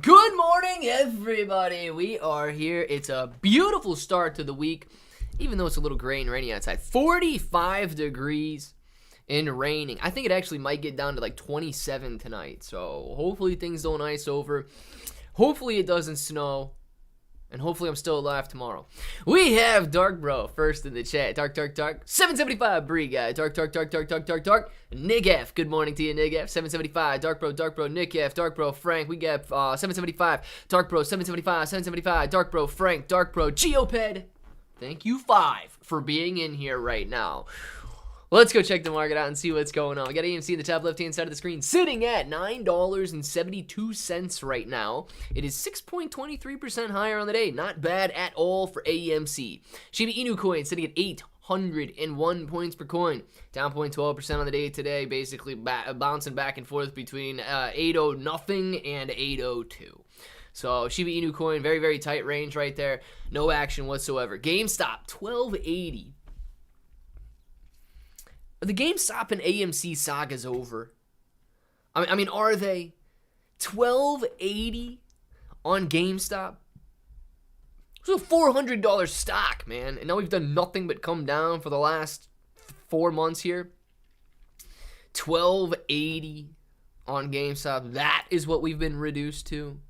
Good morning, everybody. We are here. It's a beautiful start to the week, even though it's a little gray and rainy outside. 45 degrees and raining. I think it actually might get down to like 27 tonight. So hopefully things don't ice over. Hopefully it doesn't snow. And hopefully I'm still alive tomorrow. We have DarkBro first in the chat. Dark. 775 Bree guy. Dark. Nick F. Good morning to you, Nick F. 775. DarkBro. Nick F. DarkBro. Frank. We got 775. DarkBro. 775. DarkBro. Frank. DarkBro. Geoped. Thank you, 5, for being in here right now. Let's go check the market out and see what's going on. We got AMC in the top left-hand side of the screen sitting at $9.72 right now. It is 6.23% higher on the day. Not bad at all for AMC. Shiba Inu coin sitting at 801 points per coin. Down 0.12% on the day today, basically bouncing back and forth between 8.0 nothing and 8.02. So Shiba Inu coin, very, very tight range right there. No action whatsoever. GameStop, 1280. The GameStop and AMC saga's over. I mean, are they? 1280 on GameStop? It's a $400 stock, man. And now we've done nothing but come down for the last 4 months here. 1280 on GameStop. That is what we've been reduced to.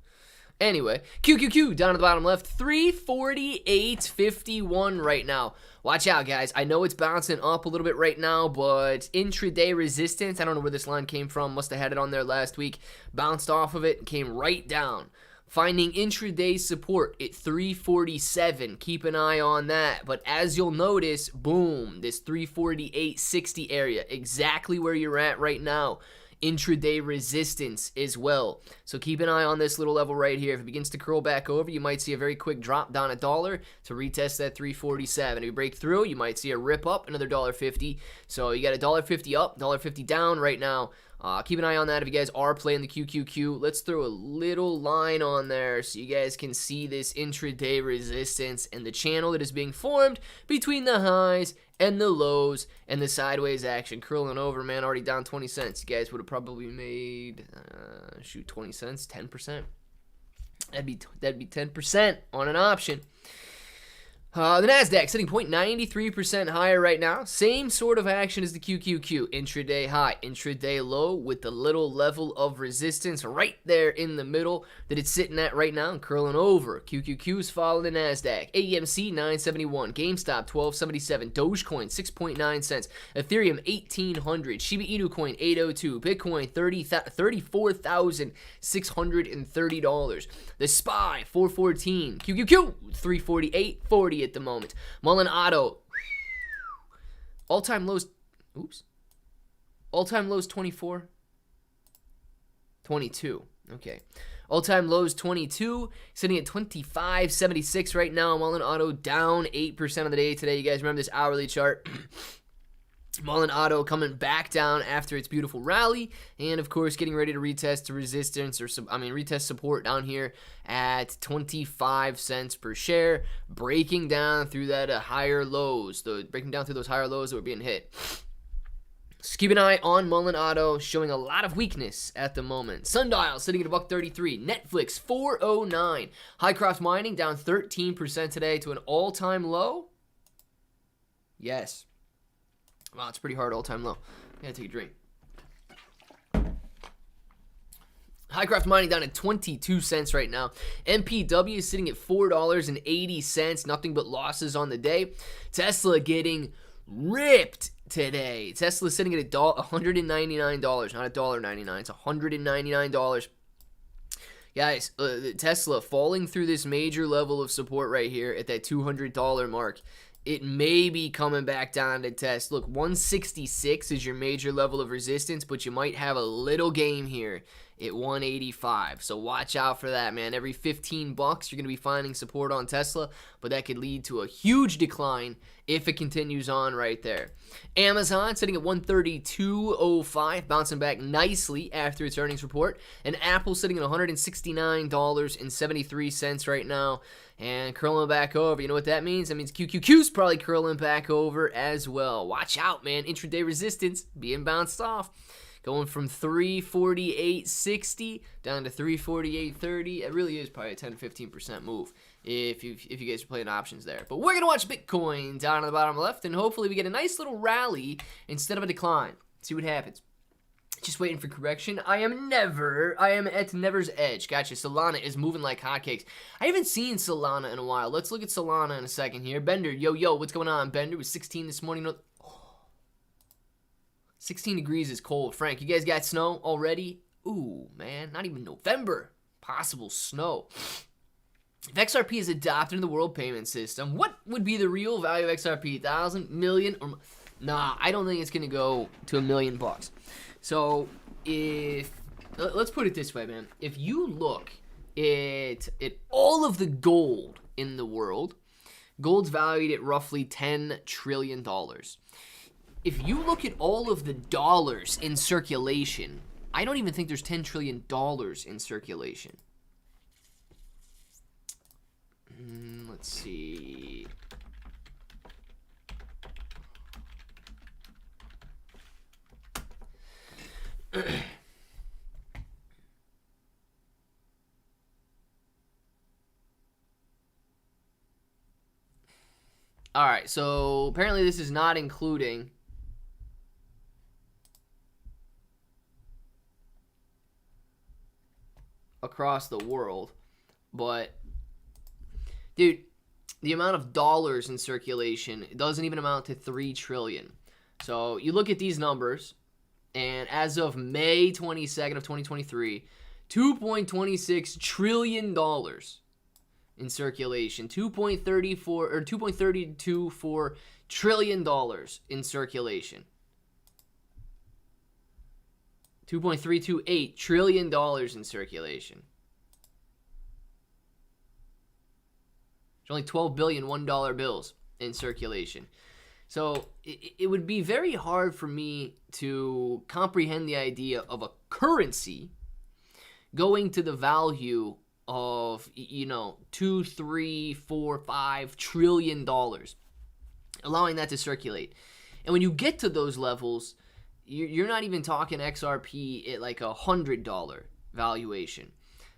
Anyway, QQQ down at the bottom left, 348.51 right now. Watch out, guys. I know it's bouncing up a little bit right now, but intraday resistance, I don't know where this line came from. Must have had it on there last week. Bounced off of it and came right down. Finding intraday support at 347. Keep an eye on that. But as you'll notice, boom, this 348.60 area, exactly where you're at right now. Intraday resistance as well. So keep an eye on this little level right here. If it begins to curl back over, you might see a very quick drop down $1 to retest that 347. If you break through, you might see a rip up, another $1.50. So you got $1.50 up, $1.50 down right now. Keep an eye on that if you guys are playing the QQQ. Let's throw a little line on there so you guys can see this intraday resistance and the channel that is being formed between the highs and the lows and the sideways action. Curling over, man, already down 20 cents. You guys would have probably made, 20 cents, 10%. That'd be 10% on an option. The NASDAQ sitting 0.93% higher right now. Same sort of action as the QQQ. Intraday high, intraday low with the little level of resistance right there in the middle that it's sitting at right now and curling over. QQQ's following the NASDAQ. AMC 971, GameStop 1277, Dogecoin 6.9 cents, Ethereum 1800, Shiba Inu coin 802, Bitcoin $34,630. The SPY 414, QQQ 348.40 at the moment. Mullen Auto, all-time lows, all-time lows 24, 22, okay. All-time lows 22, sitting at 25.76 right now. Mullen Auto down 8% of the day today. You guys remember this hourly chart? Mullen Auto coming back down after its beautiful rally, and of course getting ready to retest the resistance, or retest support down here at 25 cents per share, breaking down through that higher lows, breaking down through those higher lows that were being hit. So keep an eye on Mullen Auto, showing a lot of weakness at the moment. Sundial sitting at $1.33. Netflix 409. Highcroft Mining down 13% today to an all-time low. Yes. Wow, it's pretty hard all-time low. Gotta take a drink. Highcroft Mining down at 22 cents right now. MPW is sitting at $4.80. Nothing but losses on the day. Tesla getting ripped today. Tesla sitting at $199. Not $1.99. It's $199. Guys, Tesla falling through this major level of support right here at that $200 mark. It may be coming back down to test. Look, 166 is your major level of resistance, but you might have a little game here at 185. So watch out for that, man. Every 15 bucks, you're going to be finding support on Tesla, but that could lead to a huge decline if it continues on right there. Amazon sitting at 132.05, bouncing back nicely after its earnings report. And Apple sitting at $169.73 right now and curling back over. You know what that means? That means QQQ's probably curling back over as well. Watch out, man. Intraday resistance being bounced off. Going from 348.60 down to 348.30. It really is probably a 10 to 15% move if you guys are playing options there. But we're going to watch Bitcoin down on the bottom left, and hopefully we get a nice little rally instead of a decline. See what happens. Just waiting for correction. I am at never's edge. Gotcha. Salana is moving like hotcakes. I haven't seen Salana in a while. Let's look at Salana in a second here. Bender, yo, what's going on? Bender was 16 this morning. 16 degrees is cold. Frank, you guys got snow already? Ooh, man, not even November. Possible snow. If XRP is adopted in the world payment system, what would be the real value of XRP? 1,000, million, or... Nah, I don't think it's going to go to $1 million. So, let's put it this way, man. If you look at all of the gold in the world, gold's valued at roughly $10 trillion. If you look at all of the dollars in circulation, I don't even think there's $10 trillion in circulation. Let's see. All right, so apparently this is not including across the world, but dude, the amount of dollars in circulation doesn't even amount to 3 trillion. So you look at these numbers, and as of May 22nd of 2023, $2.26 trillion in circulation, 2.324 trillion dollars in circulation, 2.328 trillion dollars in circulation. There's only 12 billion $1 bills in circulation. So it would be very hard for me to comprehend the idea of a currency going to the value of, you know, 2, 3, 4, 5 trillion dollars, allowing that to circulate. And when you get to those levels, you're not even talking XRP at like $100 valuation.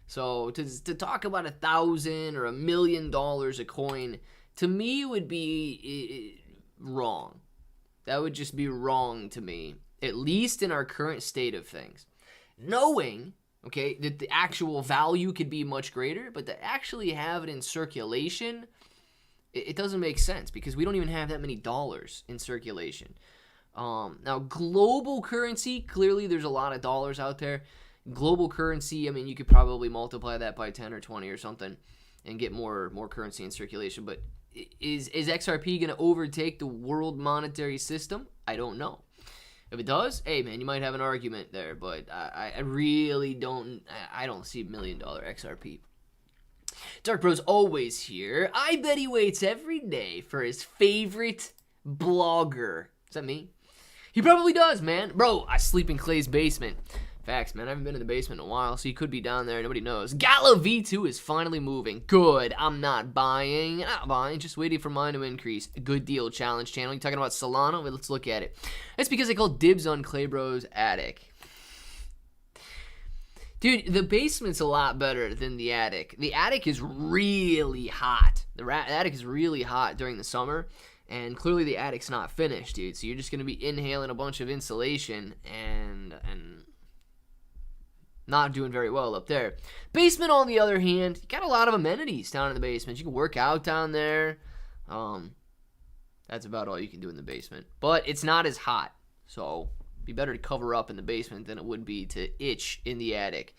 So to talk about $1,000 or $1 million a coin, to me would be wrong. That would just be wrong to me, at least in our current state of things. Knowing, okay, that the actual value could be much greater, but to actually have it in circulation, it doesn't make sense because we don't even have that many dollars in circulation. Now, global currency, clearly there's a lot of dollars out there. Global currency, I mean, you could probably multiply that by 10 or 20 or something and get more currency in circulation. But is XRP going to overtake the world monetary system? I don't know. If it does, hey, man, you might have an argument there. But I really don't. I don't see $1 million XRP. DarkBro's always here. I bet he waits every day for his favorite blogger. Is that me? He probably does, man. Bro, I sleep in Clay's basement. Facts, man. I haven't been in the basement in a while, so he could be down there. Nobody knows. Gala V2 is finally moving. Good. I'm not buying. Just waiting for mine to increase. Good deal, challenge channel. You talking about Salana? Wait, let's look at it. That's because they call dibs on Claybro's attic. Dude, the basement's a lot better than the attic. The attic is really hot. The attic is really hot during the summer, and clearly the attic's not finished, dude. So you're just going to be inhaling a bunch of insulation and not doing very well up there. Basement, on the other hand, you got a lot of amenities down in the basement. You can work out down there. That's about all you can do in the basement. But it's not as hot, so it'd be better to cover up in the basement than it would be to itch in the attic.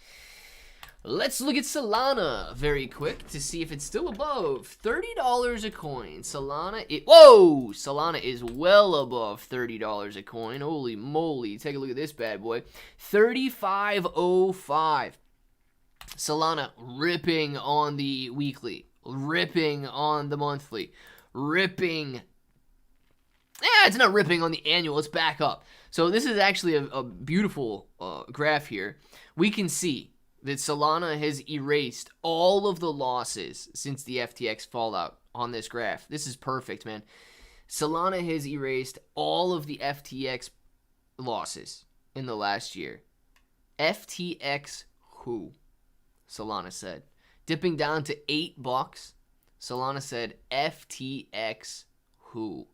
Let's look at Salana very quick to see if it's still above $30 a coin. Salana is well above $30 a coin. Holy moly. Take a look at this bad boy. 35.05. Salana ripping on the weekly. Ripping on the monthly. Ripping. It's not ripping on the annual. It's back up. So this is actually a beautiful graph here. We can see that Salana has erased all of the losses since the FTX fallout on this graph. This is perfect, man. Salana has erased all of the FTX losses in the last year. FTX who? Salana said. Dipping down to $8. Salana said, FTX who?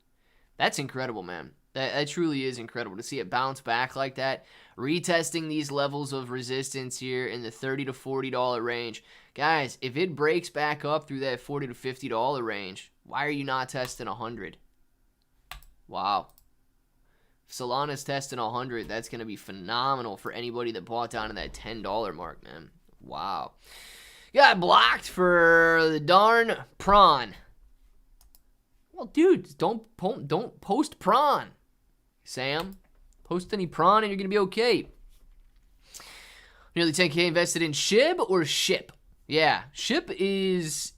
That's incredible, man. That truly is incredible to see it bounce back like that. Retesting these levels of resistance here in the $30 to $40 range. Guys, if it breaks back up through that $40 to $50 range, why are you not testing 100? Wow. If Solana's testing 100, that's going to be phenomenal for anybody that bought down to that $10 mark, man. Wow. Got blocked for the darn prawn. Well, dude, don't post prawn, Sam. Post any prawn and you're going to be okay. Nearly 10K invested in Shib or Ship? Yeah, Ship is...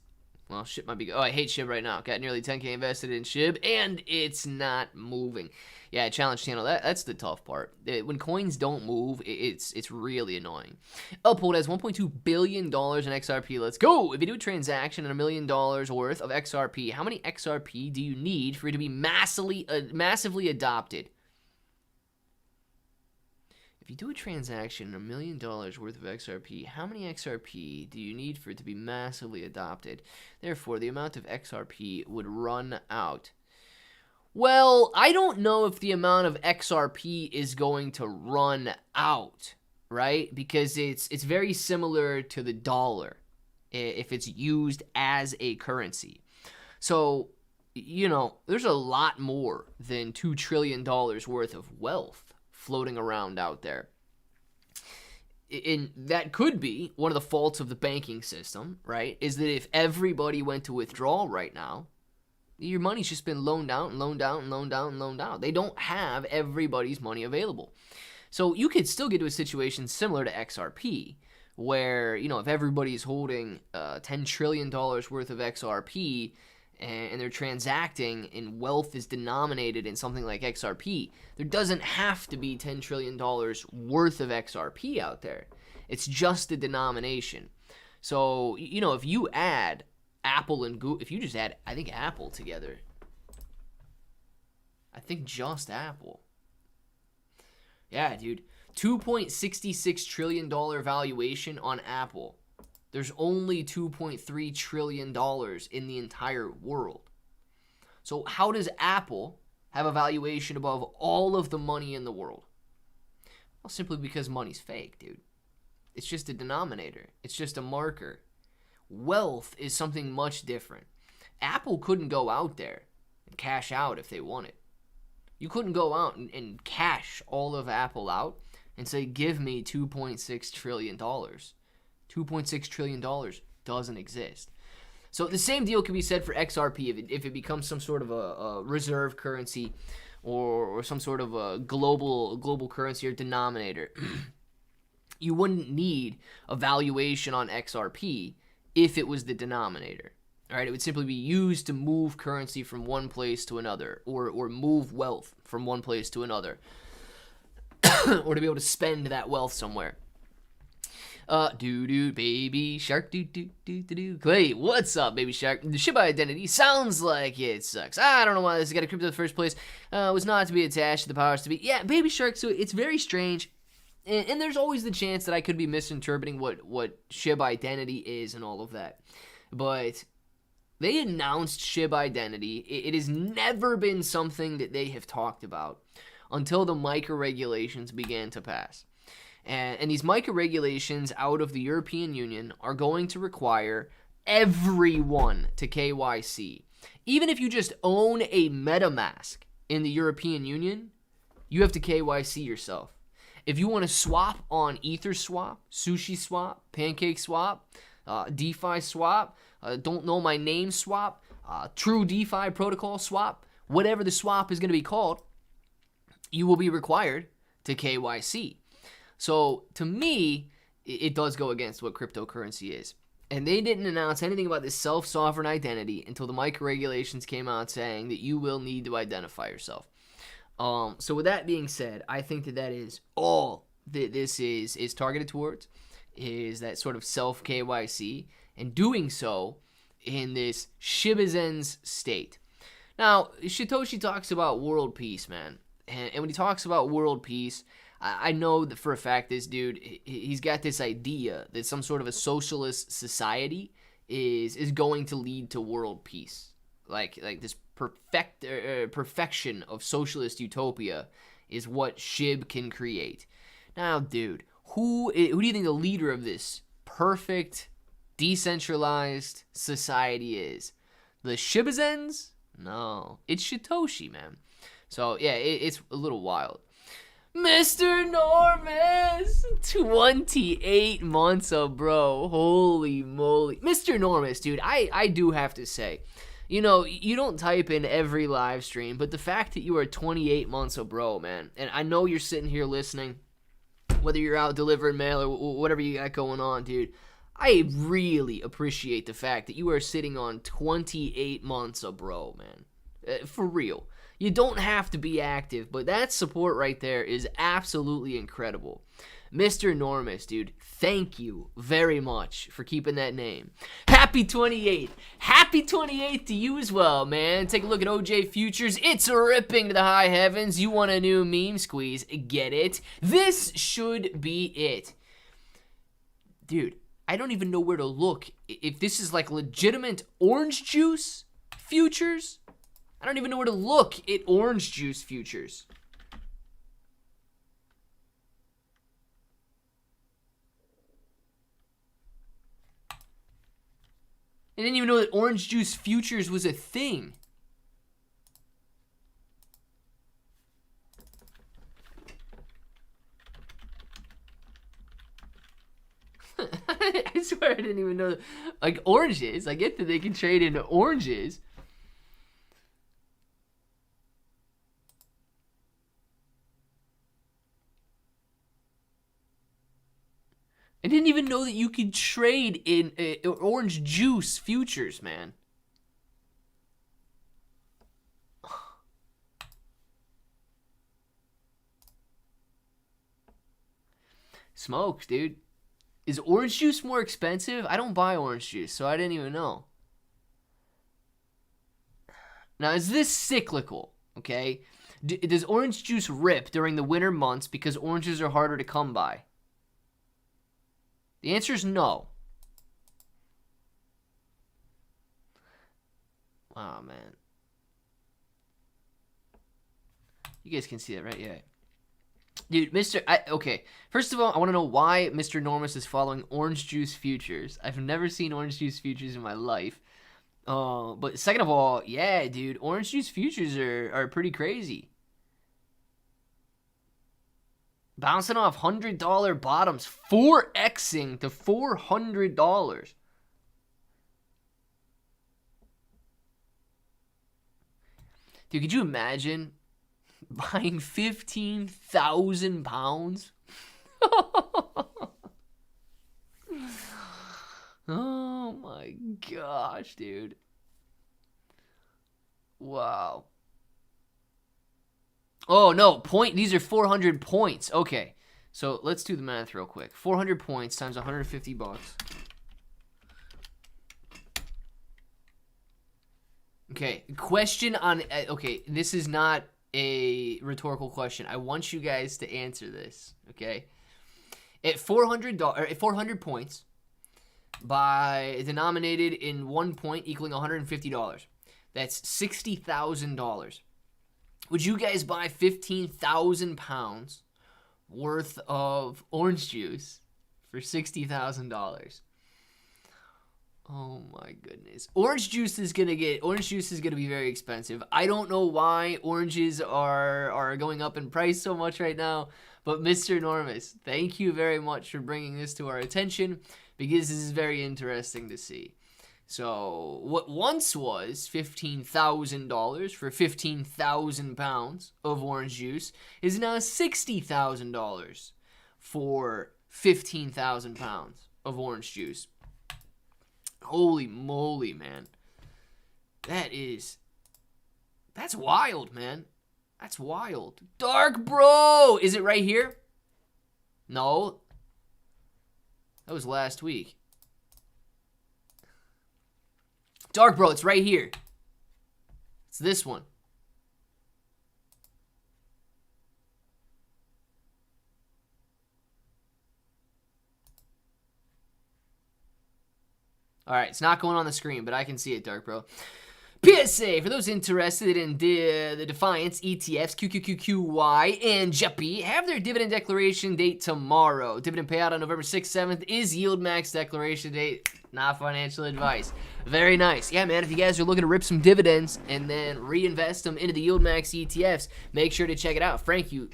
Well, Ship might be... Oh, I hate Shib right now. Got nearly 10K invested in Shib, and it's not moving. Yeah, challenge channel, that's the tough part. When coins don't move, it's really annoying. Uphold has $1.2 billion in XRP. Let's go! If you do a transaction and $1 million worth of XRP, how many XRP do you need for it to be massively adopted? If you do a transaction and $1 million worth of XRP, how many XRP do you need for it to be massively adopted? Therefore, the amount of XRP would run out. Well, I don't know if the amount of XRP is going to run out, right? Because it's very similar to the dollar if it's used as a currency. So, you know, there's a lot more than $2 trillion worth of wealth floating around out there. And that could be one of the faults of the banking system, right? Is that if everybody went to withdraw right now, your money's just been loaned out and loaned out and loaned out and loaned out. They don't have everybody's money available. So you could still get to a situation similar to XRP, where, you know, if everybody's holding $10 trillion worth of XRP and they're transacting and wealth is denominated in something like XRP, there doesn't have to be $10 trillion worth of XRP out there. It's just the denomination. So, you know, if you add Apple and Google, if you just add, I think, Apple together, I think just Apple. Yeah, dude. $2.66 trillion valuation on Apple. There's only $2.3 trillion in the entire world. So how does Apple have a valuation above all of the money in the world? Well, simply because money's fake, dude. It's just a denominator. It's just a marker. Wealth is something much different. Apple couldn't go out there and cash out if they wanted. You couldn't go out and cash all of Apple out and say, give me $2.6 trillion. $2.6 trillion doesn't exist. So the same deal can be said for XRP if it becomes some sort of a reserve currency or some sort of a global currency or denominator. You wouldn't need a valuation on XRP if it was the denominator. All right, it would simply be used to move currency from one place to another, or move wealth from one place to another, or to be able to spend that wealth somewhere. Baby shark, Clay, what's up, baby shark? The Shiba identity sounds like it sucks. I don't know why this got a crypto in the first place. Was not to be attached to the powers to be. Yeah, baby shark. So it's very strange, and there's always the chance that I could be misinterpreting what Shiba identity is and all of that. But they announced Shiba identity. It has never been something that they have talked about until the MiCA regulations began to pass. And these MiCA regulations out of the European Union are going to require everyone to KYC. Even if you just own a MetaMask in the European Union, you have to KYC yourself. If you want to swap on EtherSwap, SushiSwap, PancakeSwap, DeFi Swap, Don't Know My Name Swap, True DeFi Protocol Swap, whatever the swap is going to be called, you will be required to KYC. So, to me, it does go against what cryptocurrency is. And they didn't announce anything about this self-sovereign identity until the MiCA regulations came out saying that you will need to identify yourself. So, with that being said, I think that is all that this is targeted towards, is that sort of self-KYC, and doing so in this Shibazen's state. Now, Satoshi talks about world peace, man. And when he talks about world peace, I know that for a fact this dude, he's got this idea that some sort of a socialist society is going to lead to world peace. Like this perfection of socialist utopia is what Shib can create. Now, dude, who do you think the leader of this perfect decentralized society is? The Shibazens? No, it's Shitoshi, man. So yeah, it's a little wild. Mr. Norris, 28 months of bro. Holy moly. Mr. Norris, dude, I do have to say, you know, you don't type in every live stream, but the fact that you are 28 months of bro, man, and I know you're sitting here listening, whether you're out delivering mail or whatever you got going on, dude, I really appreciate the fact that you are sitting on 28 months of bro, man. For real. You don't have to be active, but that support right there is absolutely incredible. Mr. Norris, dude, thank you very much for keeping that name. Happy 28. Happy 28 to you as well, man. Take a look at OJ Futures. It's ripping to the high heavens. You want a new meme squeeze? Get it? This should be it. Dude, I don't even know where to look. If this is like legitimate orange juice futures, I don't even know where to look at orange juice futures. I didn't even know that orange juice futures was a thing. I swear I didn't even know. Like, oranges. I get that they can trade into oranges. I didn't even know that you could trade in orange juice futures, man. Smokes, dude. Is orange juice more expensive? I don't buy orange juice, so I didn't even know. Now, is this cyclical, okay? Does orange juice rip during the winter months because oranges are harder to come by? The answer is no. Oh, man. You guys can see that, right? Yeah. Dude, okay. First of all, I want to know why Mr. Norris is following orange juice futures. I've never seen orange juice futures in my life. But second of all, yeah, dude, orange juice futures are pretty crazy. Bouncing off $100 bottoms, 4xing to $400. Dude, could you imagine buying 15,000 pounds? Oh my gosh, dude. Wow. Oh, no, these are 400 points. Okay, so let's do the math real quick. 400 points times 150 bucks. Okay, question on, okay, this is not a rhetorical question. I want you guys to answer this, okay? At 400 points, denominated in 1 point equaling $150, that's $60,000. Would you guys buy 15,000 pounds worth of orange juice for $60,000? Oh my goodness. Orange juice is gonna be very expensive. I don't know why oranges are going up in price so much right now, but Mr. Norris, thank you very much for bringing this to our attention, because this is very interesting to see. So, what once was $15,000 for 15,000 pounds of orange juice is now $60,000 for 15,000 pounds of orange juice. Holy moly, man. That's wild, man. That's wild. DarkBro! Is it right here? No. That was last week. DarkBro, it's right here. It's this one. All right, it's not going on the screen, but I can see it, DarkBro. PSA, for those interested in the Defiance, ETFs, QQQQY, and JEPI, have their dividend declaration date tomorrow. Dividend payout on November 6th, 7th is yield max declaration date. Not financial advice. Very nice. Yeah, man, if you guys are looking to rip some dividends and then reinvest them into the yield max ETFs, make sure to check it out. Frank you.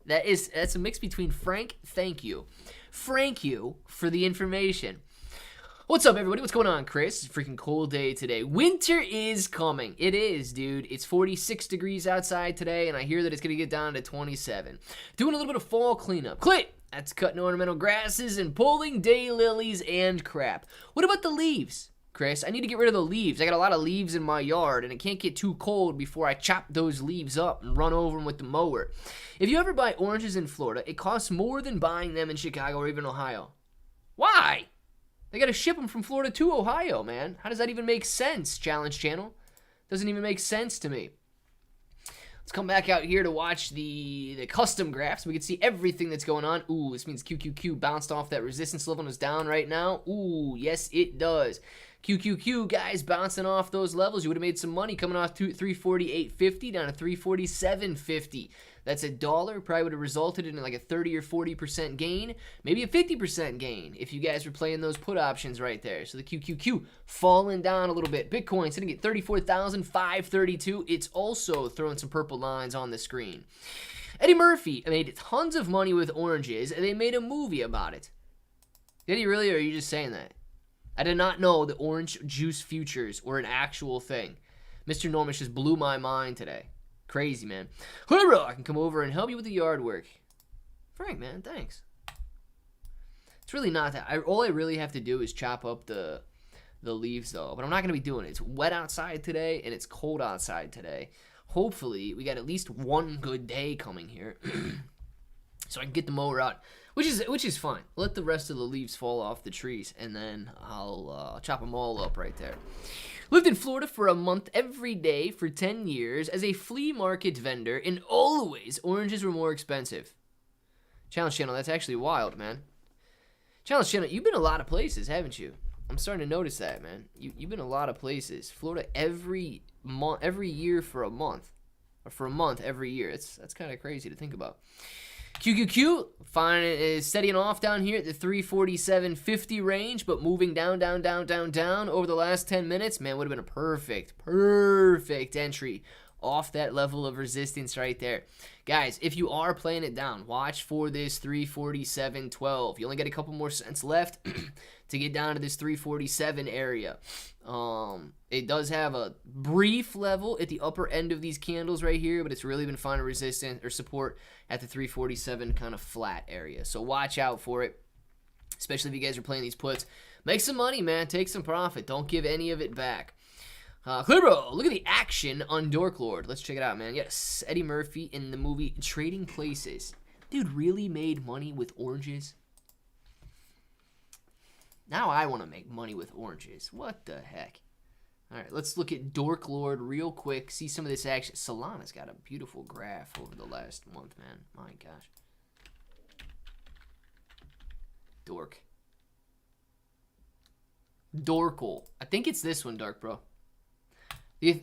That's a mix between Frank, thank you for the information. What's up, everybody? What's going on, Chris? It's a freaking cold day today. Winter is coming. It is, dude. It's 46 degrees outside today, and I hear that it's going to get down to 27. Doing a little bit of fall cleanup. Click! That's cutting ornamental grasses and pulling daylilies and crap. What about the leaves, Chris? I need to get rid of the leaves. I got a lot of leaves in my yard, and it can't get too cold before I chop those leaves up and run over them with the mower. If you ever buy oranges in Florida, it costs more than buying them in Chicago or even Ohio. Why? They got to ship them from Florida to Ohio, man. How does that even make sense, Challenge Channel? Doesn't even make sense to me. Let's come back out here to watch the custom graphs. We can see everything that's going on. Ooh, this means QQQ bounced off that resistance level and is down right now. Ooh, yes, it does. QQQ, guys, bouncing off those levels. You would have made some money coming off 348.50 down to 347.50. That's $1. Probably would have resulted in like a 30 or 40% gain, maybe a 50% gain if you guys were playing those put options right there. So the QQQ falling down a little bit. Bitcoin sitting at 34,532. It's also throwing some purple lines on the screen. Eddie Murphy made tons of money with oranges, and they made a movie about it. Did he really, or are you just saying that? I did not know the orange juice futures were an actual thing. Mr. Norris just blew my mind today. Crazy, man. Hey, bro, I can come over and help you with the yard work. Frank, man, thanks. It's really not that. All I really have to do is chop up the leaves, though. But I'm not going to be doing it. It's wet outside today, and it's cold outside today. Hopefully, we got at least one good day coming here. So I can get the mower out, which is fine. Let the rest of the leaves fall off the trees, and then I'll chop them all up right there. Lived in Florida for a month every day for 10 years as a flea market vendor, and always oranges were more expensive. Challenge Channel, that's actually wild, man. Challenge Channel, you've been a lot of places, haven't you? I'm starting to notice that, man. You've been a lot of places. Florida every year for a month, or for a month every year. That's kind of crazy to think about. QQQ is steadying off down here at the 347.50 range, but moving down over the last 10 minutes. Man, would have been a perfect entry off that level of resistance right there. Guys, if you are playing it down, watch for this 347.12. You only got a couple more cents left to get down to this 347 area. It does have a brief level at the upper end of these candles right here, but it's really been finding resistance or support at the 347 kind of flat area. So watch out for it, especially if you guys are playing these puts. Make some money, man. Take some profit. Don't give any of it back. Clearbro, look at the action on Dork Lord. Let's check it out, man. Yes, Eddie Murphy in the movie Trading Places. Dude really made money with oranges. Now I want to make money with oranges. What the heck? All right, let's look at Dork Lord real quick. See some of this action. Salana's got a beautiful graph over the last month, man. My gosh. Dork. Dorkle. I think it's this one, DarkBro.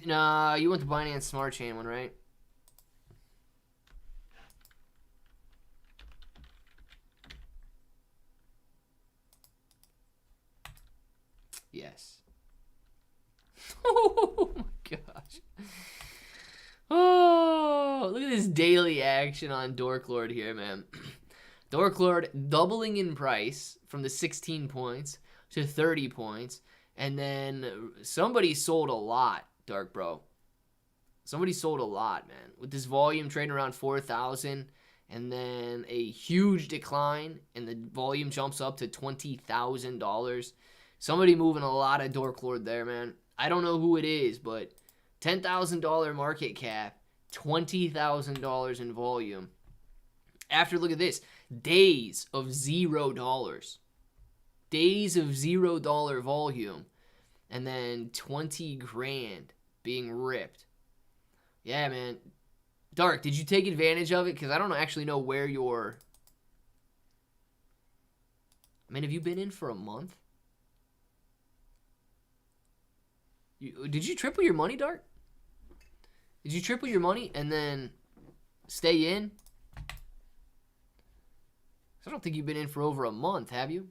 Nah, you went the Binance Smart Chain one, right? Yes. Oh my gosh. Oh, look at this daily action on Dork Lord here, man. Dork Lord doubling in price from the 16 points to 30 points. And then somebody sold a lot, DarkBro. Somebody sold a lot, man. With this volume trading around 4,000 and then a huge decline and the volume jumps up to $20,000. Somebody moving a lot of Dork Lord there, man. I don't know who it is, but $10,000 market cap, $20,000 in volume. After, look at this, days of $0. Days of $0 volume. And then 20 grand being ripped. Yeah, man. Dark, did you take advantage of it? Because I don't actually know where you're... I mean, have you been in for a month? Did you triple your money, Dark? Did you triple your money and then stay in? I don't think you've been in for over a month, have you?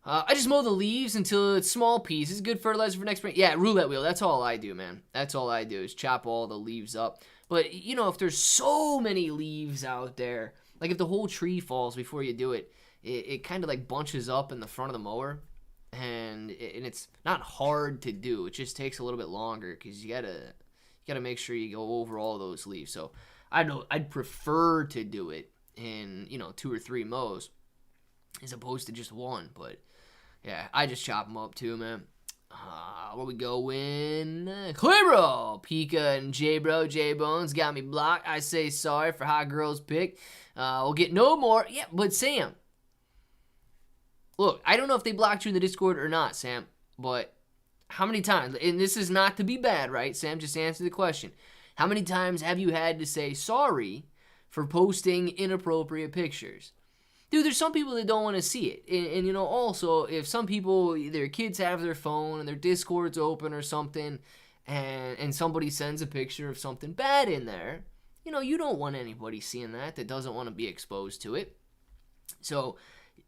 I just mow the leaves until it's small pieces. Good fertilizer for next spring. Yeah, roulette wheel. That's all I do, man. That's all I do is chop all the leaves up. But, you know, if there's so many leaves out there, like if the whole tree falls before you do it, it kind of like bunches up in the front of the mower. And it's not hard to do. It just takes a little bit longer because you gotta make sure you go over all those leaves. So I'd prefer to do it in, you know, 2 or 3 mows as opposed to just one. But yeah, I just chop them up too, man. Where we going? Clearbro, Pika and J-Bro, J-Bones got me blocked. I say sorry for hot girls pick. We'll get no more. Yeah, but Sam, look, I don't know if they blocked you in the Discord or not, Sam, but how many times, and this is not to be bad, right, Sam? Just answer the question. How many times have you had to say sorry for posting inappropriate pictures? Dude, there's some people that don't want to see it. And, you know, also, if some people, their kids have their phone and their Discord's open or something, and somebody sends a picture of something bad in there, you know, you don't want anybody seeing that doesn't want to be exposed to it. So,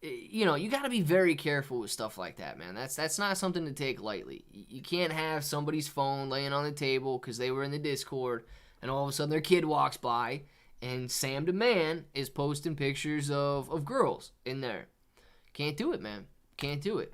you know, you got to be very careful with stuff like that, man. That's not something to take lightly. You can't have somebody's phone laying on the table because they were in the Discord, and all of a sudden their kid walks by, and Sam the man is posting pictures of girls in there. Can't do it, man. Can't do it.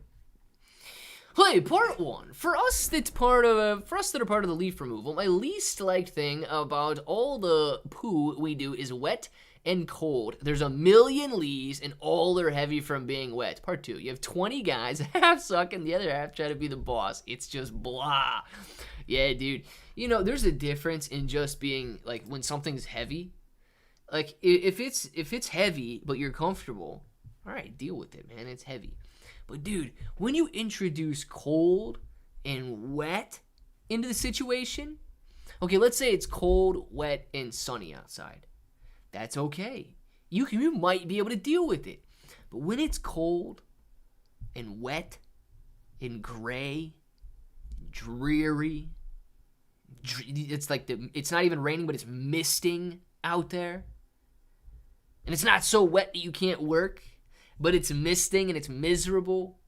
Hey, part 1. For us that are part of the leaf removal, my least liked thing about all the poo we do is wet and cold. There's a million leaves and all are heavy from being wet. Part 2. You have 20 guys, half sucking, the other half trying to be the boss. It's just blah. Yeah, dude. You know, there's a difference in just being like when something's heavy. Like if it's heavy but you're comfortable, all right, deal with it, man. It's heavy. But dude, when you introduce cold and wet into the situation, okay, let's say it's cold, wet, and sunny outside. That's okay. You might be able to deal with it. But when it's cold and wet and gray, dreary, it's like it's not even raining, but it's misting out there. And it's not so wet that you can't work, but it's misting and it's miserable.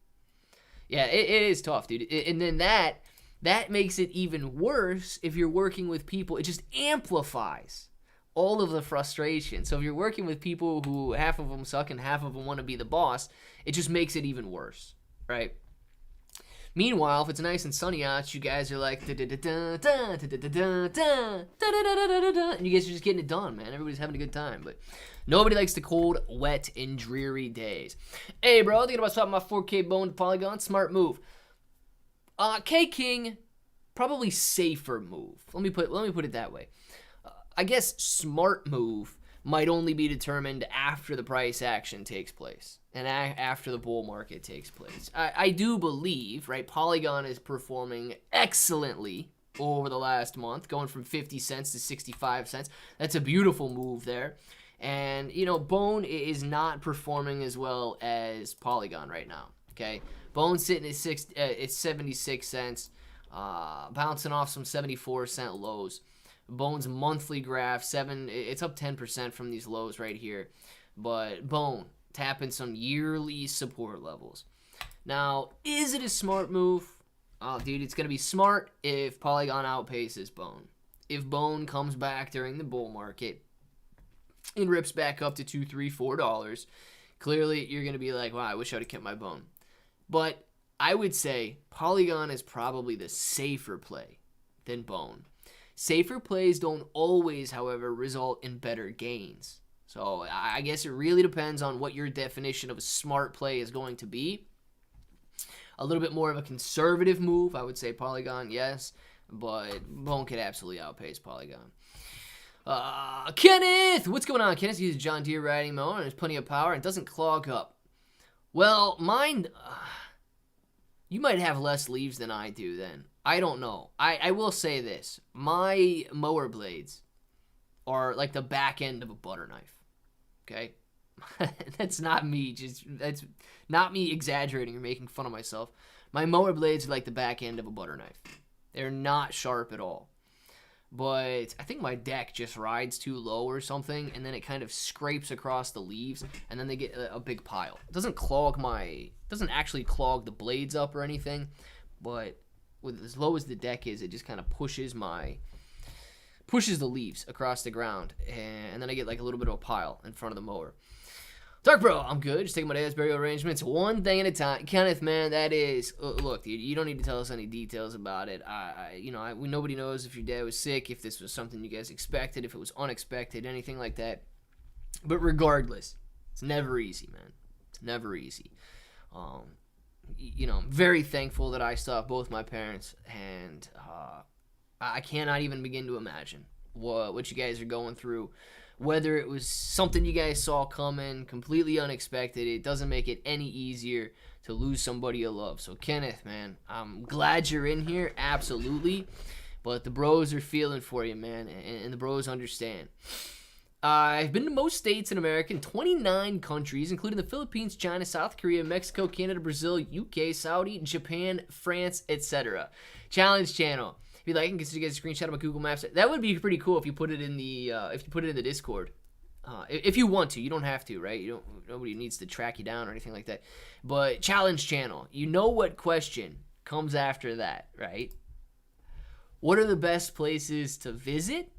Yeah, it is tough, dude. And then that makes it even worse if you're working with people. It just amplifies all of the frustration. So if you're working with people who half of them suck and half of them want to be the boss, it just makes it even worse, right? Meanwhile, if it's nice and sunny out, you guys are like, and you guys are just getting it done, man. Everybody's having a good time, but nobody likes the cold, wet, and dreary days. Hey, bro, thinking about swapping my 4K bone to Polygon? Smart move. K-King, probably safer move. Let me put it that way. I guess smart move might only be determined after the price action takes place and after the bull market takes place. I do believe, right, Polygon is performing excellently over the last month, going from 50 cents to 65 cents. That's a beautiful move there. And, you know, Bone is not performing as well as Polygon right now, okay? Bone's sitting at 76 cents, bouncing off some 74-cent lows. Bone's monthly graph, it's up 10% from these lows right here. But Bone tapping some yearly support levels. Now, is it a smart move? Oh, dude, it's going to be smart if Polygon outpaces Bone. If Bone comes back during the bull market and rips back up to $2, $3, $4, clearly you're going to be like, wow, I wish I would have kept my Bone. But I would say Polygon is probably the safer play than Bone. Safer plays don't always, however, result in better gains. So I guess it really depends on what your definition of a smart play is going to be. A little bit more of a conservative move, I would say Polygon, yes. But Bone could absolutely outpace Polygon. Kenneth! What's going on, Kenneth? Uses John Deere riding mower and there's plenty of power and doesn't clog up. Well, mine... you might have less leaves than I do then. I don't know. I will say this. My mower blades are like the back end of a butter knife. Okay? That's not me. That's not me exaggerating or making fun of myself. My mower blades are like the back end of a butter knife. They're not sharp at all. But I think my deck just rides too low or something, and then it kind of scrapes across the leaves, and then they get a big pile. It doesn't actually clog the blades up or anything, but with as low as the deck is, it just kind of pushes the leaves across the ground, and then I get like a little bit of a pile in front of the mower. DarkBro, I'm good. Just taking my dad's burial arrangements one thing at a time. Kenneth, man, that is... Look, dude, you don't need to tell us any details about it. Nobody knows if your dad was sick, if this was something you guys expected, if it was unexpected, anything like that. But regardless, it's never easy, man. It's never easy. I'm very thankful that I still have both my parents, and I cannot even begin to imagine what you guys are going through. Whether it was something you guys saw coming, completely unexpected, it doesn't make it any easier to lose somebody you love. So, Kenneth, man, I'm glad you're in here, absolutely. But the bros are feeling for you, man, and the bros understand. I've been to most states in America, 29 countries, including the Philippines, China, South Korea, Mexico, Canada, Brazil, UK, Saudi, Japan, France, etc. Challenge channel. If you'd like, I can consider you guys a screenshot of my Google Maps. That would be pretty cool if you put it in the Discord. If you want to, you don't have to, right? Nobody needs to track you down or anything like that. But challenge channel. You know what question comes after that, right? What are the best places to visit,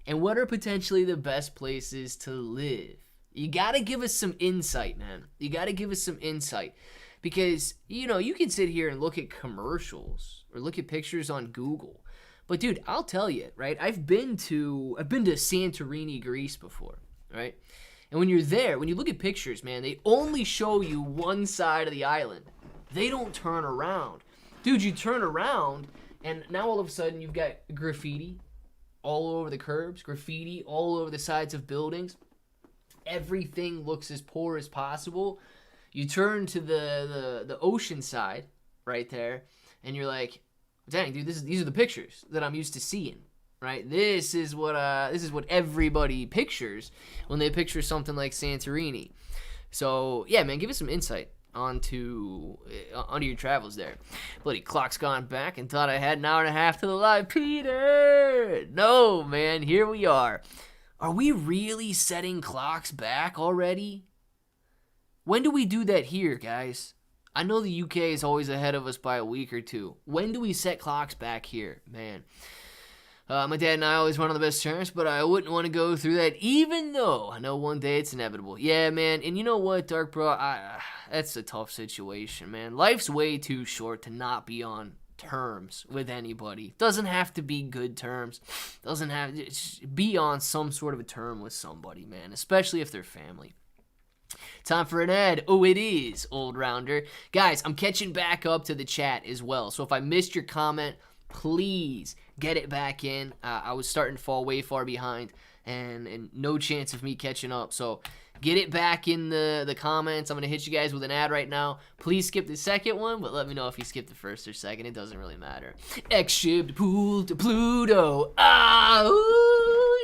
and what are potentially the best places to live? You gotta give us some insight, man. You gotta give us some insight. Because, you can sit here and look at commercials or look at pictures on Google. But dude, I'll tell you, right? I've been to Santorini, Greece before, right? And when you're there, when you look at pictures, man, they only show you one side of the island. They don't turn around. Dude, you turn around, and now all of a sudden you've got graffiti all over the curbs, graffiti all over the sides of buildings. Everything looks as poor as possible. You turn to the ocean side right there, and you're like, dang, dude, these are the pictures that I'm used to seeing, right? This is what everybody pictures when they picture something like Santorini. So yeah, man, give us some insight onto your travels there. Bloody clock's gone back and thought I had an hour and a half to the live. Peter, no, man, here we are. Are we really setting clocks back already? When do we do that here, guys? I know the UK is always ahead of us by a week or two. When do we set clocks back here? Man. My dad and I always run on the best terms, but I wouldn't want to go through that, even though I know one day it's inevitable. Yeah, man, and you know what, DarkBro? That's a tough situation, man. Life's way too short to not be on terms with anybody. Doesn't have to be good terms. Doesn't have to be on some sort of a term with somebody, man, especially if they're family. Time for an ad. Oh, it is, old rounder. Guys, I'm catching back up to the chat as well. So if I missed your comment, please get it back in. I was starting to fall way far behind, and no chance of me catching up. So get it back in the comments. I'm going to hit you guys with an ad right now. Please skip the second one, but let me know if you skip the first or second. It doesn't really matter. Shib to pool to Pluto.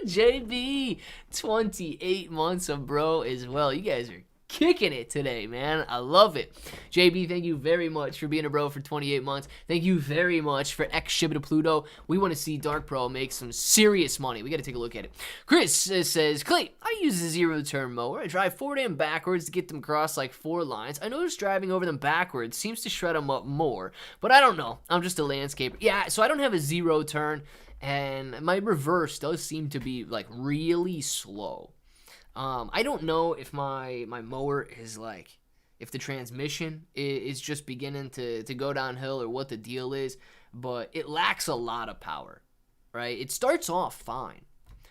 JB, 28 months of bro as well. You guys are kicking it today, man. I love it. JB, thank you very much for being a bro for 28 months. Thank you very much for Shib to Pluto. We want to see DarkBro make some serious money. We got to take a look at it. Chris says, Clay, I use a zero-turn mower. I drive forward and backwards to get them across like 4 lines. I noticed driving over them backwards seems to shred them up more, but I don't know. I'm just a landscaper. Yeah, so I don't have a zero turn, and my reverse does seem to be like really slow. I don't know if my mower is like, if the transmission is just beginning to go downhill or what the deal is, but it lacks a lot of power, right? It starts off fine,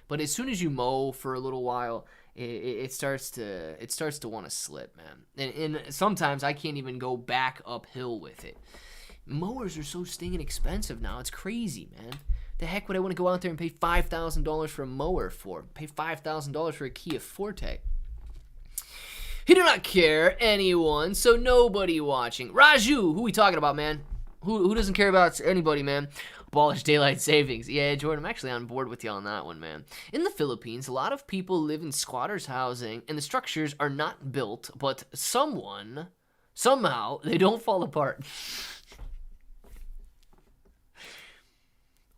but as soon as you mow for a little while, it starts to want to slip, man. And sometimes I can't even go back uphill with it. Mowers are so stinging expensive now. It's crazy, man. The heck would I want to go out there and pay $5,000 for a mower for? Pay $5,000 for a Kia Forte. He do not care, anyone, so nobody watching. Raju, who we talking about, man? Who doesn't care about anybody, man? Abolish daylight savings. Yeah, Jordan, I'm actually on board with you on that one, man. In the Philippines, a lot of people live in squatters' housing, and the structures are not built, but somehow, they don't fall apart.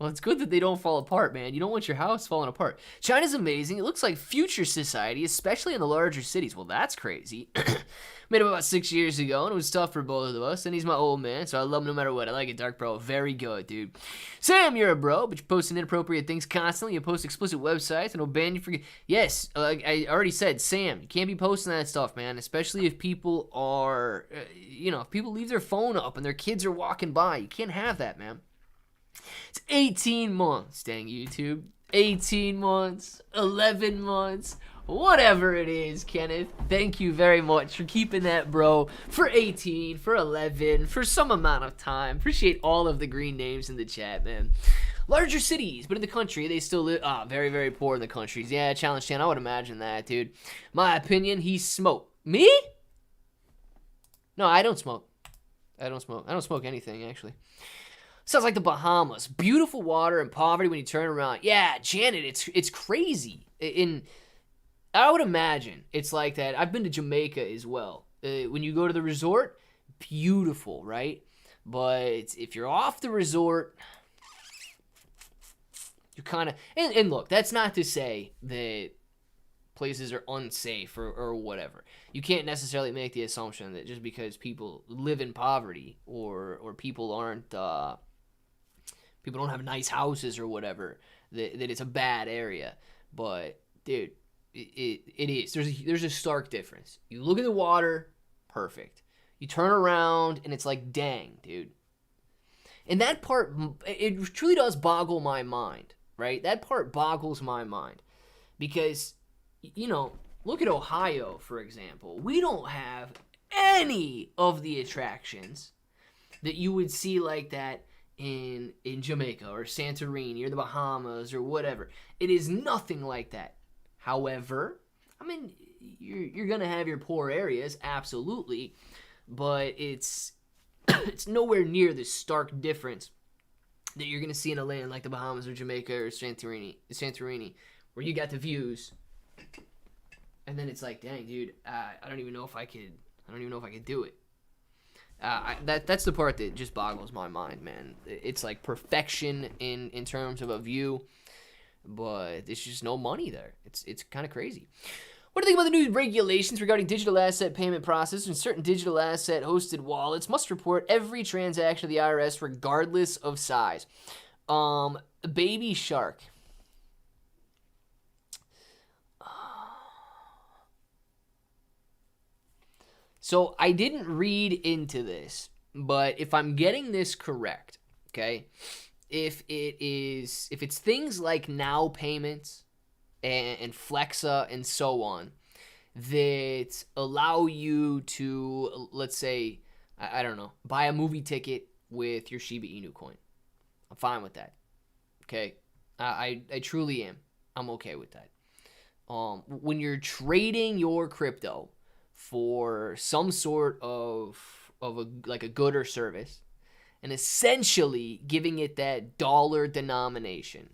Well, it's good that they don't fall apart, man. You don't want your house falling apart. China's amazing. It looks like future society, especially in the larger cities. Well, that's crazy. Made him about 6 years ago, and it was tough for both of us. And he's my old man, so I love him no matter what. I like it, DarkBro. Very good, dude. Sam, you're a bro, but you're posting inappropriate things constantly. You post explicit websites, and I'll ban you for... Yes, I already said, Sam, you can't be posting that stuff, man. Especially if people are... if people leave their phone up and their kids are walking by. You can't have that, man. It's 18 months, dang YouTube. 18 months, 11 months, whatever it is, Kenneth. Thank you very much for keeping that, bro. For 18, for 11, for some amount of time. Appreciate all of the green names in the chat, man. Larger cities, but in the country, they still live very, very poor in the countries. Yeah, Challenge Chan, I would imagine that, dude. My opinion, he smoked. Me? No, I don't smoke. I don't smoke anything, actually. Sounds like the Bahamas. Beautiful water and poverty when you turn around. Yeah, Janet, it's crazy. I would imagine it's like that. I've been to Jamaica as well. When you go to the resort, beautiful, right? But if you're off the resort, you're kind of... And look, that's not to say that places are unsafe or whatever. You can't necessarily make the assumption that just because people live in poverty or people aren't... people don't have nice houses or whatever, that it's a bad area. But, dude, it is. There's a stark difference. You look at the water, perfect. You turn around, and it's like, dang, dude. And that part, it truly does boggle my mind, right? That part boggles my mind. Because, look at Ohio, for example. We don't have any of the attractions that you would see like that in Jamaica or Santorini or the Bahamas or whatever. It is nothing like that. However, I mean, you're gonna have your poor areas, absolutely, but it's nowhere near the stark difference that you're gonna see in a land like the Bahamas or Jamaica or Santorini, where you got the views, and then it's like, dang, dude, I don't even know if I could do it. That's the part that just boggles my mind, man. It's like perfection in terms of a view, but there's just no money there. It's kind of crazy. What do you think about the new regulations regarding digital asset payment process and certain digital asset hosted wallets must report every transaction to the IRS regardless of size? Baby Shark. So I didn't read into this, but if I'm getting this correct, okay, if it's things like now payments and Flexa and so on that allow you to, let's say, I don't know, buy a movie ticket with your Shiba Inu coin, I'm fine with that. Okay, I truly am. I'm okay with that. When you're trading your crypto for some sort of a good or service, and essentially giving it that dollar denomination,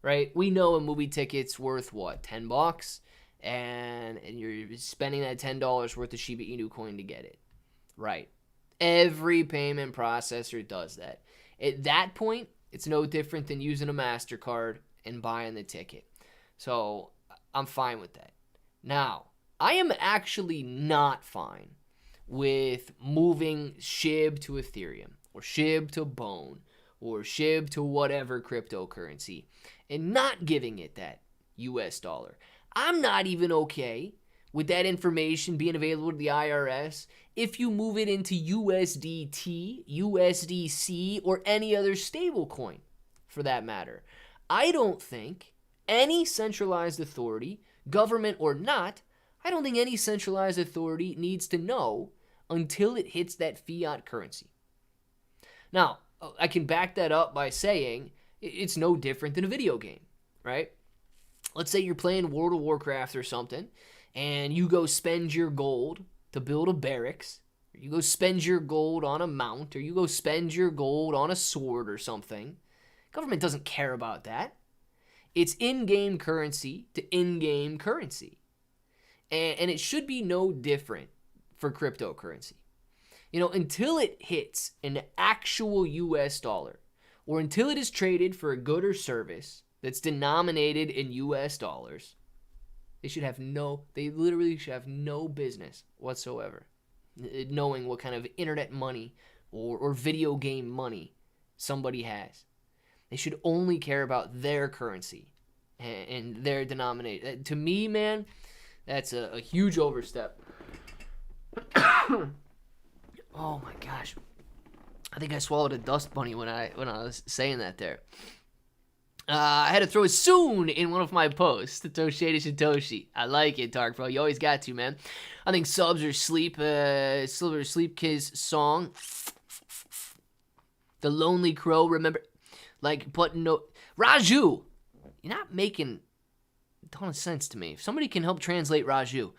right? We know a movie ticket's worth what, $10, and you're spending that $10 worth of Shiba Inu coin to get it, right? Every payment processor does that. At that point, it's no different than using a MasterCard and buying the ticket. So I'm fine with that. Now, I am actually not fine with moving Shib to Ethereum or Shib to Bone or Shib to whatever cryptocurrency and not giving it that US dollar. I'm not even okay with that information being available to the IRS if you move it into USDT, USDC, or any other stable coin for that matter. I don't think any centralized authority, government or not, I don't think any centralized authority needs to know until it hits that fiat currency. Now, I can back that up by saying it's no different than a video game, right? Let's say you're playing World of Warcraft or something, and you go spend your gold to build a barracks, or you go spend your gold on a mount, or you go spend your gold on a sword or something. Government doesn't care about that. It's in-game currency to in-game currency. And it should be no different for cryptocurrency. Until it hits an actual US dollar, or until it is traded for a good or service that's denominated in US dollars, they literally should have no business whatsoever knowing what kind of internet money or video game money somebody has. They should only care about their currency and their denominator. To me, man, that's a huge overstep. Oh my gosh. I think I swallowed a dust bunny when I was saying that there. I had to throw a soon in one of my posts. Toshe to Satoshi. I like it, DarkBro. You always got to, man. I think subs are sleep. Silver Sleep Kiss song. The Lonely Crow. Remember, but no, Raju. You're not making a ton of sense to me. If somebody can help translate Raju.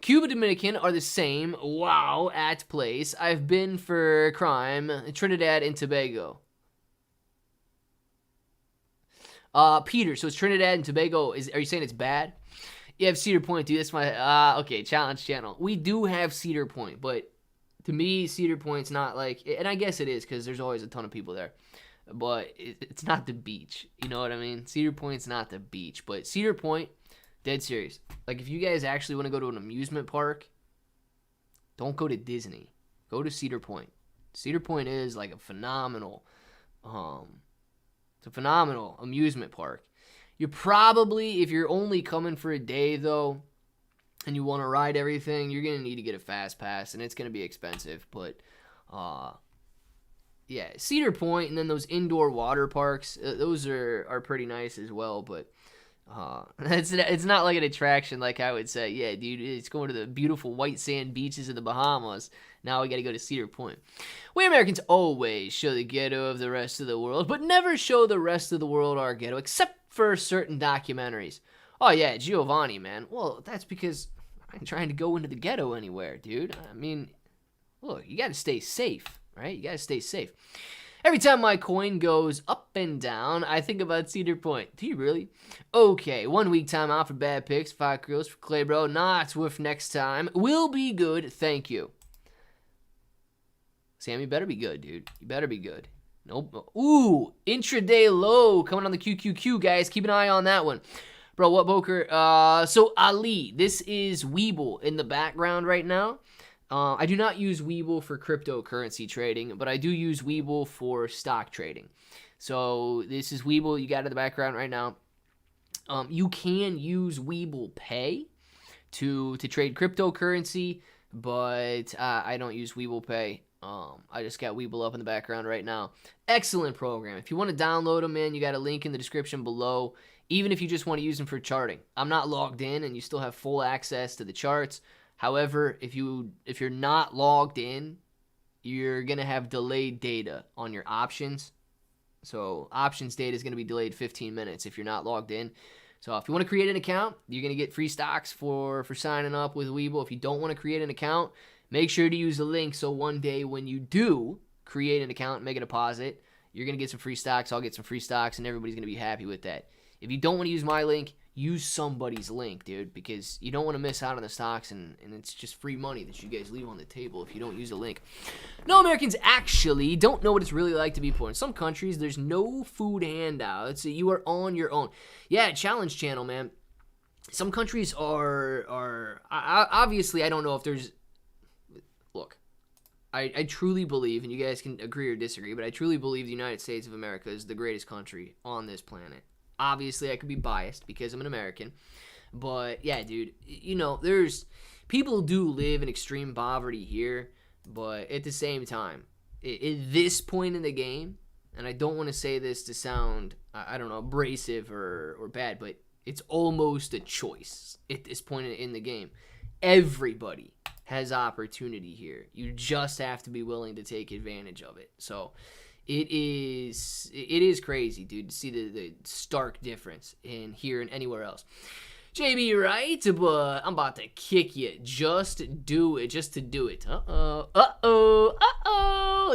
Cuba Dominican are the same. Wow, at place. I've been for crime. Trinidad and Tobago. Peter, so it's Trinidad and Tobago. Are you saying it's bad? You have Cedar Point, dude. That's my, okay, challenge channel. We do have Cedar Point, but to me, Cedar Point's not and I guess it is because there's always a ton of people there, but it's not the beach. You know what I mean? Cedar Point's not the beach, but Cedar Point, dead serious. If you guys actually want to go to an amusement park, don't go to Disney. Go to Cedar Point. Cedar Point is a phenomenal, it's a phenomenal amusement park. You're probably, if you're only coming for a day, though, and you want to ride everything, you're going to need to get a fast pass, and it's going to be expensive. But, yeah, Cedar Point and then those indoor water parks, those are pretty nice as well. But it's not like an attraction like I would say, yeah, dude, it's going to the beautiful white sand beaches of the Bahamas. Now we got to go to Cedar Point. We Americans always show the ghetto of the rest of the world, but never show the rest of the world our ghetto, except for certain documentaries. Oh, yeah, Giovanni, man. Well, that's because I ain't trying to go into the ghetto anywhere, dude. I mean, look, you got to stay safe, right? You got to stay safe. Every time my coin goes up and down, I think about Cedar Point. Do you really? Okay, 1 week time out for bad picks. 5 grills for Clay Bro. Not with next time. Will be good. Thank you. Sam, you better be good, dude. You better be good. Nope. Ooh, intraday low coming on the QQQ, guys. Keep an eye on that one. Bro, what Boker? So Ali, this is Weeble in the background right now. I do not use Weeble for cryptocurrency trading, but I do use Weeble for stock trading. So this is Weeble you got in the background right now. You can use Weeble Pay to trade cryptocurrency, but I don't use Weeble Pay. I just got Weeble up in the background right now. Excellent program. If you want to download them, man, you got a link in the description below. Even if you just want to use them for charting. I'm not logged in, and you still have full access to the charts. However, if you're not logged in, you're going to have delayed data on your options. So options data is going to be delayed 15 minutes if you're not logged in. So if you want to create an account, you're going to get free stocks for signing up with Weeble. If you don't want to create an account, make sure to use the link so one day when you do create an account and make a deposit, you're going to get some free stocks, I'll get some free stocks, and everybody's going to be happy with that. If you don't want to use my link, use somebody's link, dude, because you don't want to miss out on the stocks, and it's just free money that you guys leave on the table if you don't use a link. No Americans actually don't know what it's really like to be poor. In some countries, there's no food handouts. You are on your own. Yeah, challenge channel, man. Some countries are obviously, I don't know if there's... Look, I truly believe, and you guys can agree or disagree, but I truly believe the United States of America is the greatest country on this planet. Obviously, I could be biased because I'm an American. But, yeah, dude, there's... People do live in extreme poverty here, but at the same time, at this point in the game, and I don't want to say this to sound, I don't know, abrasive or bad, but it's almost a choice at this point in the game. Everybody has opportunity here. You just have to be willing to take advantage of it. So... It is crazy, dude, to see the stark difference in here and anywhere else. JB, right? But I'm about to kick you. Just do it. Just to do it.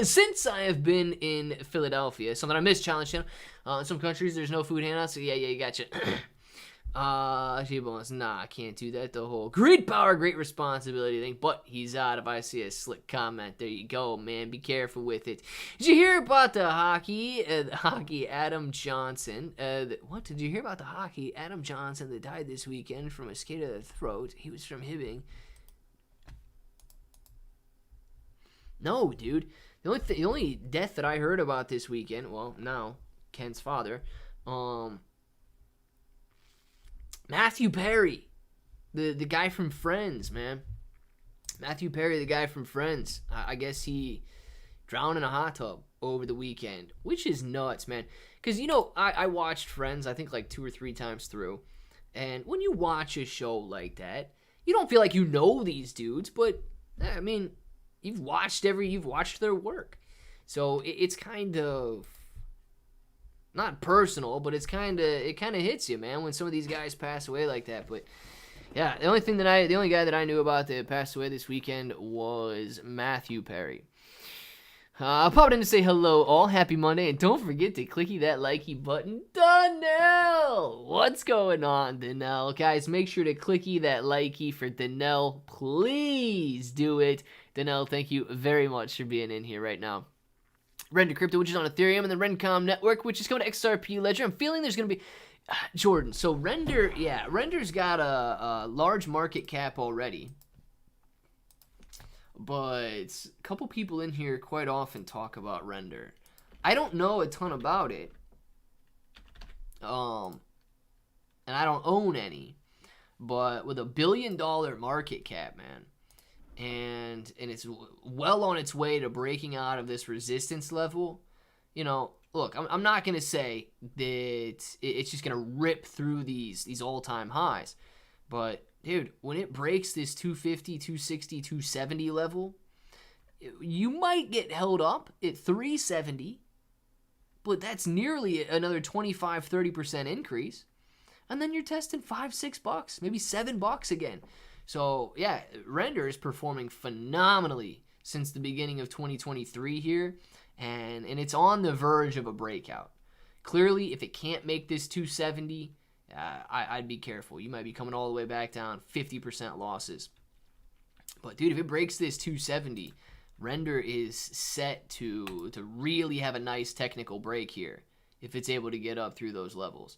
Since I have been in Philadelphia, something I missed, challenge channel. In some countries, there's no food handouts. So yeah, you gotcha. Shiba wants, nah, I can't do that. The whole great power, great responsibility thing. But he's out if I see a slick comment. There you go, man. Be careful with it. Did you hear about the hockey? Hockey Adam Johnson. What did you hear about the hockey Adam Johnson that died this weekend from a skate to the throat? He was from Hibbing. No, dude. The only death that I heard about this weekend, well, now Ken's father, Matthew Perry, the guy from Friends, man. Matthew Perry, the guy from Friends. I guess he drowned in a hot tub over the weekend, which is nuts, man. Because, you know, I watched Friends, I think, like 2 or 3 times through. And when you watch a show like that, you don't feel like you know these dudes, but, I mean, you've watched their work. So it's kind of not personal, but it kind of hits you, man, when some of these guys pass away like that. But yeah, the only guy that I knew about that passed away this weekend was Matthew Perry. I popped in to say hello all, happy Monday, and don't forget to clicky that likey button. Donnell! What's going on, Donnell? Guys, make sure to clicky that likey for Donnell. Please do it. Donnell, thank you very much for being in here right now. Render Crypto, which is on Ethereum, and the Rencom Network, which is coming to XRP Ledger. I'm feeling there's going to be... Jordan, so Render's got a large market cap already. But a couple people in here quite often talk about Render. I don't know a ton about it. And I don't own any. But with $1 billion market cap, man, and it's well on its way to breaking out of this resistance level, you know, look, I'm not going to say that it's just going to rip through these all-time highs. But, dude, when it breaks this 250, 260, 270 level, you might get held up at 370, but that's nearly another 25-30% increase. And then you're testing $5-6, maybe $7 again. So, yeah, Render is performing phenomenally since the beginning of 2023 here, and it's on the verge of a breakout. Clearly, if it can't make this 270, I'd be careful. You might be coming all the way back down, 50% losses. But, dude, if it breaks this 270, Render is set to really have a nice technical break here if it's able to get up through those levels.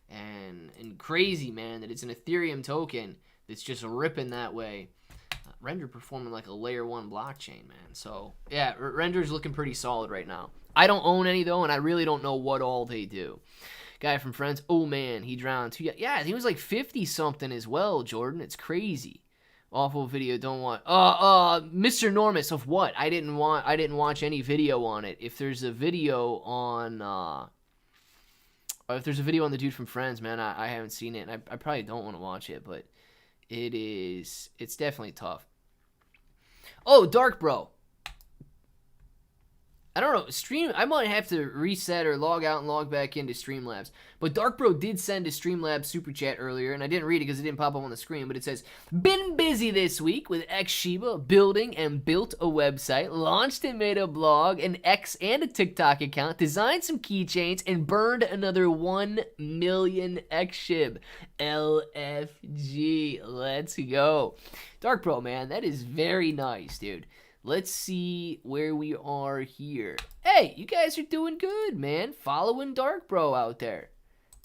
And crazy, man, that it's an Ethereum token that's just ripping that way. Render performing like a layer 1 blockchain, man. So, yeah, Render's looking pretty solid right now. I don't own any, though, and I really don't know what all they do. Guy from Friends, oh, man, he drowned too. Yeah, he was like 50-something as well, Jordan. It's crazy. Awful video, don't want. Mr. Norris of what? I didn't watch any video on it. If there's a video on, if there's a video on the dude from Friends, man, I haven't seen it, and I probably don't want to watch it, but it's definitely tough. Oh, DarkBro. I don't know, I might have to reset or log out and log back into Streamlabs. But DarkBro did send a Streamlabs super chat earlier, and I didn't read it because it didn't pop up on the screen, but it says, been busy this week with Shiba, building and built a website, launched and made a blog, an X and a TikTok account, designed some keychains, and burned another 1 million Shib. LFG. Let's go. DarkBro, man, that is very nice, dude. Let's see where we are here. Hey, you guys are doing good, man. Following DarkBro out there.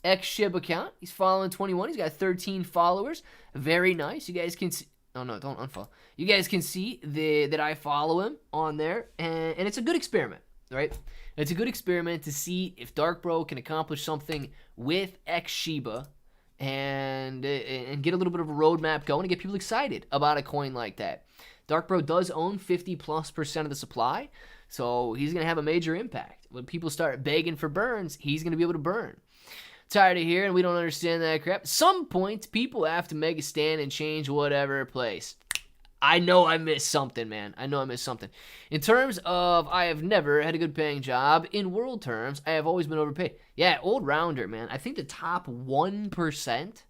Shib account. He's following 21. He's got 13 followers. Very nice. You guys can see. Oh, no, don't unfollow. You guys can see that I follow him on there. And it's a good experiment, right? It's a good experiment to see if DarkBro can accomplish something with Shiba and get a little bit of a roadmap going and get people excited about a coin like that. DarkBro does own 50+% of the supply, so he's going to have a major impact. When people start begging for burns, he's going to be able to burn. Tired of hearing we don't understand that crap. Some point, people have to make a stand and change whatever place. I know I missed something, man. I know I missed something. In terms of I have never had a good paying job, in world terms, I have always been overpaid. Yeah, old rounder, man. I think the top 1%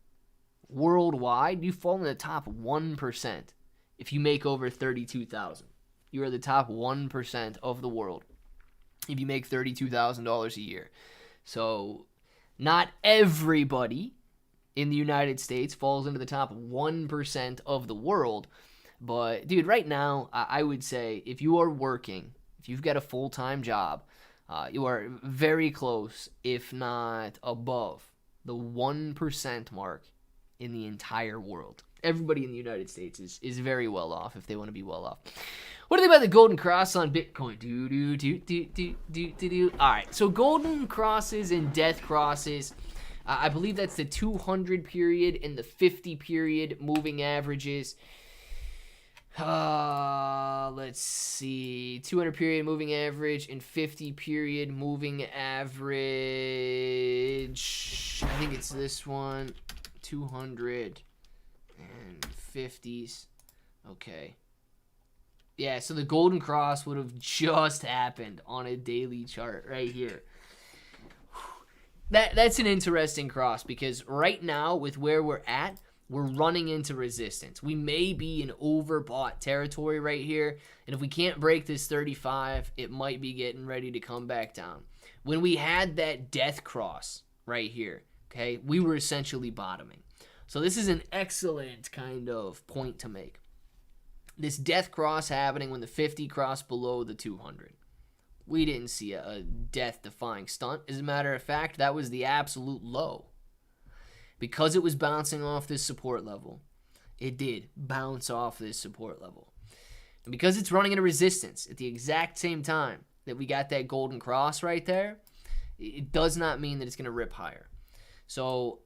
worldwide, you fall in the top 1%. If you make over $32,000, you are the top 1% of the world. If you make $32,000 a year, so not everybody in the United States, falls into the top 1% of the world. But, dude, right now, I would say if you are working, if you've got a full-time job, you are very close, if not above, the 1% mark in the entire world. Everybody in the United States is very well off if they want to be well off. What do you think about the golden cross on Bitcoin? All right, so golden crosses and death crosses. I believe that's the 200 period and the 50 period moving averages. Let's see. 200 period moving average and 50 period moving average. I think it's this one. 200 and 50s. Okay. Yeah, so the golden cross would have just happened on a daily chart right here. That's an interesting cross because right now with where we're at, we're running into resistance. We may be in overbought territory right here, and if we can't break this 35, it might be getting ready to come back down. When we had that death cross right here, okay, we were essentially bottoming. So this is an excellent kind of point to make. This death cross happening when the 50 crossed below the 200. We didn't see a death-defying stunt. As a matter of fact, that was the absolute low. Because it was bouncing off this support level, it did bounce off this support level. And because it's running into resistance at the exact same time that we got that golden cross right there, it does not mean that it's going to rip higher. So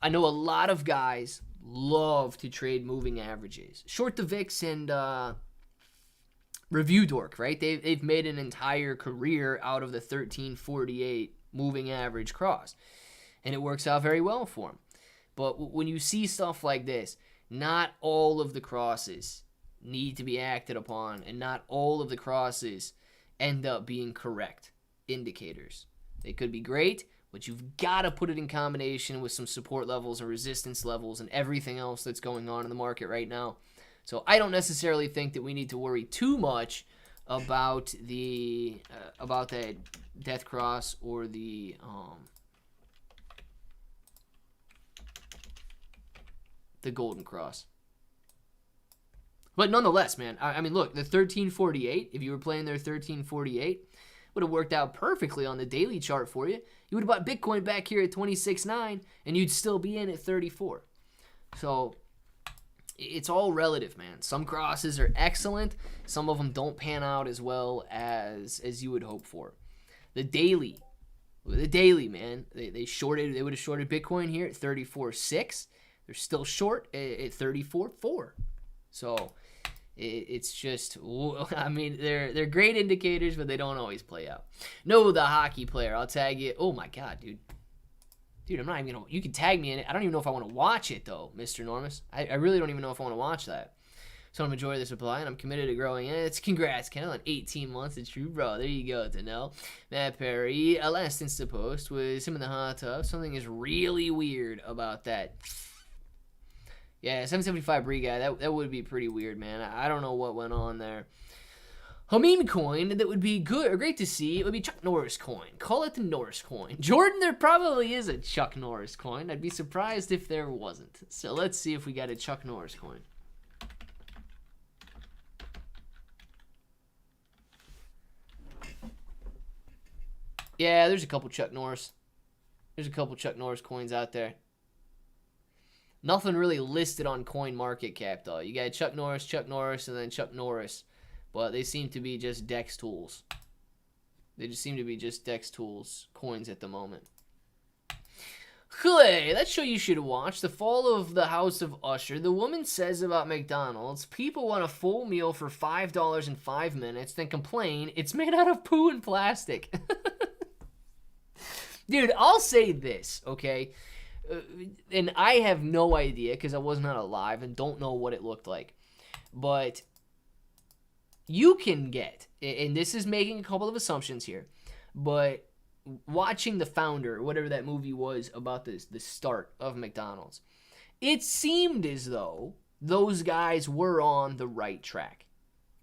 I know a lot of guys love to trade moving averages. Short the VIX and Review Dork, right? They've made an entire career out of the 1348 moving average cross. And it works out very well for them. But when you see stuff like this, not all of the crosses need to be acted upon, and not all of the crosses end up being correct indicators. They could be great, but you've got to put it in combination with some support levels and resistance levels and everything else that's going on in the market right now. So I don't necessarily think that we need to worry too much about that death cross or the golden cross. But nonetheless, man, I mean, look, the 1348, if you were playing their 1348, would have worked out perfectly on the daily chart for you. You would have bought Bitcoin back here at 26.9, and you'd still be in at 34. So it's all relative, man. Some crosses are excellent. Some of them don't pan out as well as you would hope for. The daily, man, they would have shorted Bitcoin here at 34.6. They're still short at 34.4. So it's just, I mean, they're great indicators, but they don't always play out. No, the hockey player. I'll tag you. Oh my God, dude. Dude, I'm not even gonna. You can tag me in it. I don't even know if I want to watch it though, Mr. Norris. I really don't even know if I want to watch that. So I'm enjoying the supply, and I'm committed to growing it. It's congrats, Ken, on 18 months. It's true, bro. There you go, to know. Matt Perry, last Insta post was him in the hot tub. Something is really weird about that. Yeah, 775 Bree guy. That would be pretty weird, man. I don't know what went on there. A meme coin that would be good or great to see, it would be Chuck Norris coin. Call it the Norris coin. Jordan, there probably is a Chuck Norris coin. I'd be surprised if there wasn't. So let's see if we got a Chuck Norris coin. Yeah, there's a couple Chuck Norris. There's a couple Chuck Norris coins out there. Nothing really listed on CoinMarketCap, though. You got Chuck Norris, and then Chuck Norris. But they seem to be just DEX tools. They just seem to be just DEX tools coins at the moment. Hey, that show you should watch. The Fall of the House of Usher. The woman says about McDonald's, people want a full meal for $5 in 5 minutes, then complain it's made out of poo and plastic. Dude, I'll say this, okay? And I have no idea because I was not alive and don't know what it looked like. But you can get, and this is making a couple of assumptions here, but watching The Founder, whatever that movie was about the start of McDonald's, it seemed as though those guys were on the right track.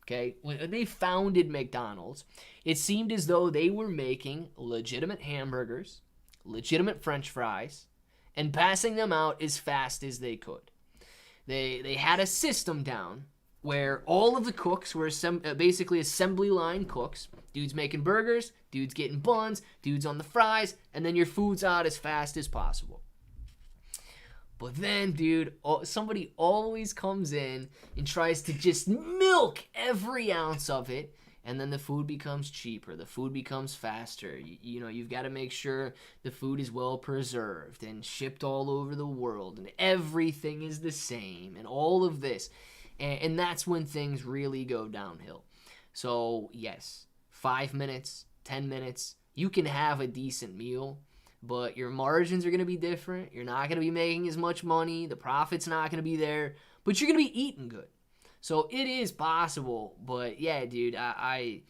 Okay, when they founded McDonald's, it seemed as though they were making legitimate hamburgers, legitimate French fries, and passing them out as fast as they could. They had a system down where all of the cooks were basically assembly line cooks. Dudes making burgers, dudes getting buns, dudes on the fries, and then your food's out as fast as possible. But then, dude, somebody always comes in and tries to just milk every ounce of it, and then the food becomes cheaper. The food becomes faster. You know, you've got to make sure the food is well preserved and shipped all over the world, and everything is the same, and all of this. And that's when things really go downhill. So, yes, 5 minutes, 10 minutes, you can have a decent meal, but your margins are going to be different. You're not going to be making as much money. The profit's not going to be there, but you're going to be eating good. So it is possible, but yeah, dude, I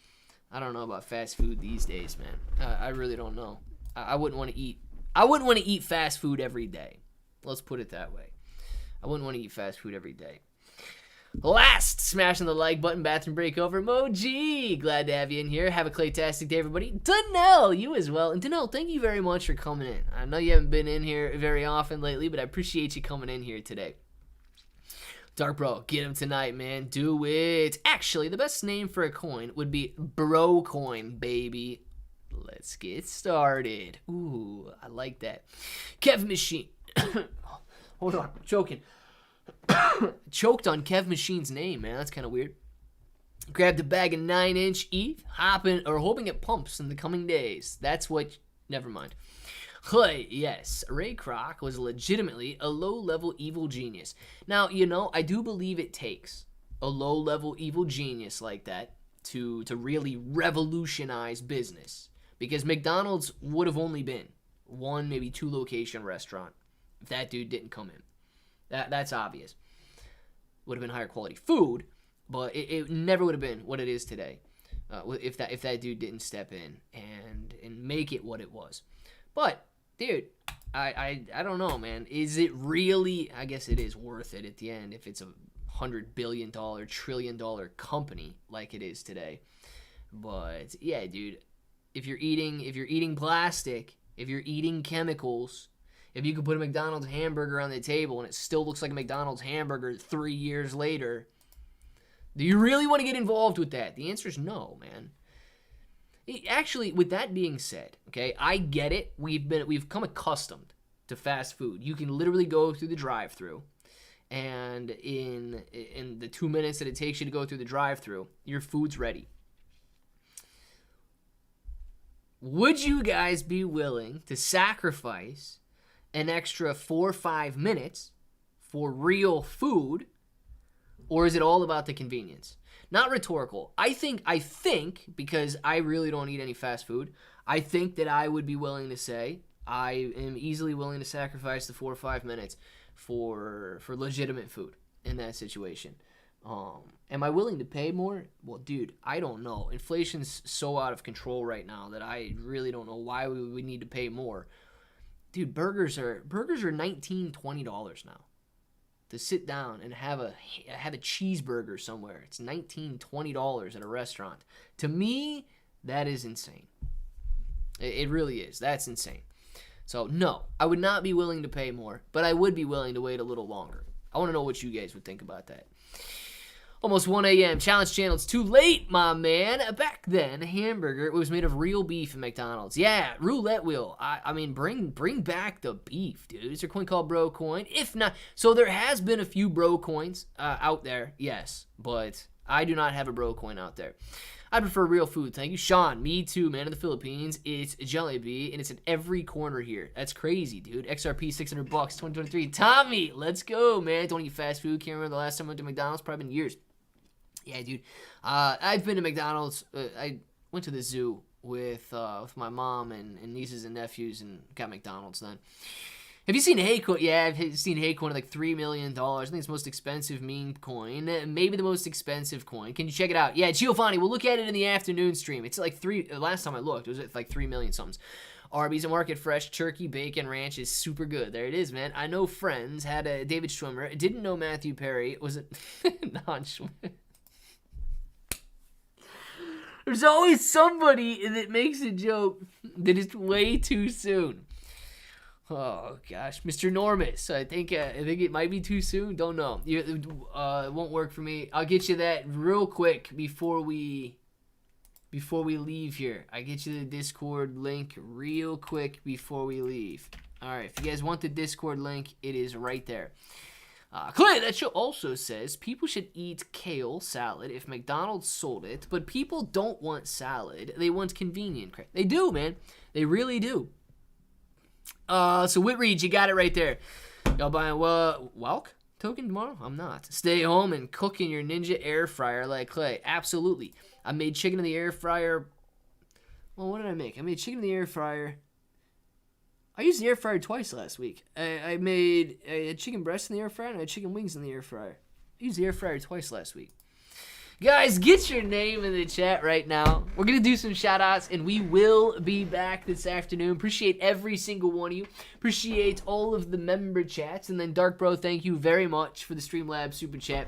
don't know about fast food these days, man. I really don't know. I wouldn't want to eat. I wouldn't want to eat fast food every day. Let's put it that way. I wouldn't want to eat fast food every day. Last, smashing the like button, bathroom breakover emoji. Glad to have you in here. Have a claytastic day, everybody. Danelle, you as well. And Danelle, thank you very much for coming in. I know you haven't been in here very often lately, but I appreciate you coming in here today. DarkBro, get him tonight, man. Do it. Actually, the best name for a coin would be Bro Coin, baby. Let's get started. Ooh, I like that. Kev Machine. Hold on, I'm choking. Choked on Kev Machine's name, man. That's kind of weird. Grabbed a bag of 9-inch ETH, hoping it pumps in the coming days. That's what. Never mind. Hey, yes, Ray Kroc was legitimately a low-level evil genius. Now, you know, I do believe it takes a low-level evil genius like that to really revolutionize business. Because McDonald's would have only been one, maybe two location restaurant if that dude didn't come in. That's obvious. Would have been higher quality food, but it never would have been what it is today if that dude didn't step in and make it what it was. But dude, I don't know, man. Is it really? I guess it is worth it at the end if it's a $100 billion, $1 trillion company like it is today. But yeah, dude, if you're eating plastic, if you're eating chemicals. If you could put a McDonald's hamburger on the table and it still looks like a McDonald's hamburger 3 years later, do you really want to get involved with that? The answer is no, man. Actually, with that being said, okay, I get it. We've become accustomed to fast food. You can literally go through the drive-thru, and in the 2 minutes that it takes you to go through the drive-thru, your food's ready. Would you guys be willing to sacrifice an extra 4 or 5 minutes for real food, or is it all about the convenience? Not rhetorical. I think because I really don't eat any fast food, I think that I would be willing to say I am easily willing to sacrifice the 4 or 5 minutes for legitimate food in that situation. Am I willing to pay more? Well, dude, I don't know. Inflation's so out of control right now that I really don't know why we would need to pay more. Dude, burgers are $19, $20 now. To sit down and have a cheeseburger somewhere, it's $19, $20 at a restaurant. To me, that is insane. It really is. That's insane. So no, I would not be willing to pay more, but I would be willing to wait a little longer. I want to know what you guys would think about that. Almost 1 a.m. Challenge channel. It's too late, my man. Back then, a hamburger was made of real beef at McDonald's. Yeah, roulette wheel. I mean, bring back the beef, dude. Is there a coin called Bro Coin? If not, so there has been a few Bro Coins out there, yes, but I do not have a Bro Coin out there. I prefer real food. Thank you, Sean. Me too, man. In the Philippines, it's Jollibee, and it's at every corner here. That's crazy, dude. XRP $600, 2023. Tommy, let's go, man. Don't eat fast food. Can't remember the last time I went to McDonald's. Probably been years. Yeah, dude. I've been to McDonald's. I went to the zoo with my mom and nieces and nephews and got McDonald's then. Have you seen Haycoin? Yeah, I've seen Haycoin at like $3 million. I think it's the most expensive meme coin. Maybe the most expensive coin. Can you check it out? Yeah, Giovanni, we'll look at it in the afternoon stream. It's like last time I looked, it was at like 3 million something. Arby's and Market Fresh Turkey Bacon Ranch is super good. There it is, man. I know friends had a David Schwimmer. Didn't know Matthew Perry. Was it not Schwimmer? There's always somebody that makes a joke that is way too soon. Oh gosh, Mr. Norris. I think it might be too soon. Don't know. It won't work for me. I'll get you that real quick before we leave here. I get you the Discord link real quick before we leave. All right, if you guys want the Discord link, it is right there. Clay, that show also says people should eat kale salad if McDonald's sold it, but people don't want salad. They want convenient crap. They do, man. They really do. So Whitreed, you got it right there. Y'all buying Welk token tomorrow? I'm not. Stay home and cook in your Ninja air fryer like Clay. Absolutely. I made chicken in the air fryer. Well, what did I make? I made chicken in the air fryer. I used the air fryer twice last week. I had chicken breast in the air fryer and I had chicken wings in the air fryer. I used the air fryer twice last week. Guys, get your name in the chat right now. We're going to do some shout-outs, and we will be back this afternoon. Appreciate every single one of you. Appreciate all of the member chats. And then, DarkBro, thank you very much for the Streamlabs Super Chat.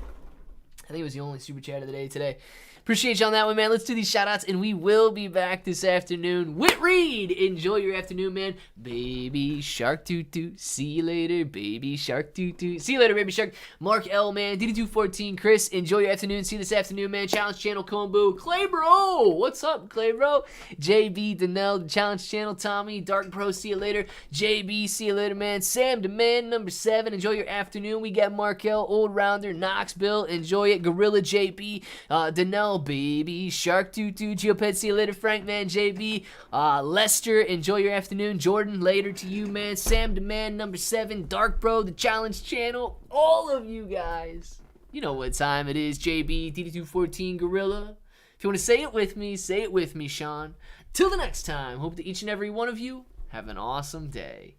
I think it was the only Super Chat of the day today. Appreciate you on that one, man. Let's do these shout-outs, and we will be back this afternoon. Whitreed, enjoy your afternoon, man. Baby Shark Toot. See you later, Baby Shark Toot. See you later, Baby Shark. Mark L, man. DD214, Chris, enjoy your afternoon. See you this afternoon, man. Challenge Channel, Combo. Clay Bro, what's up, Clay Bro? JB, Danelle, Challenge Channel, Tommy, DarkBro, see you later. JB, see you later, man. Sam, Demand, number 7, enjoy your afternoon. We got Markel, Old Rounder, Knoxville, enjoy it. Gorilla JP, Danelle, Baby Shark Toot, Geopet, see you later. Frank, man, JB, Lester, enjoy your afternoon. Jordan, later to you, man. Sam, Demand, number 7, DarkBro, the Challenge Channel, all of you guys. You know what time it is, JB, DD214, Gorilla. If you want to say it with me, Sean. Till the next time, hope that each and every one of you have an awesome day.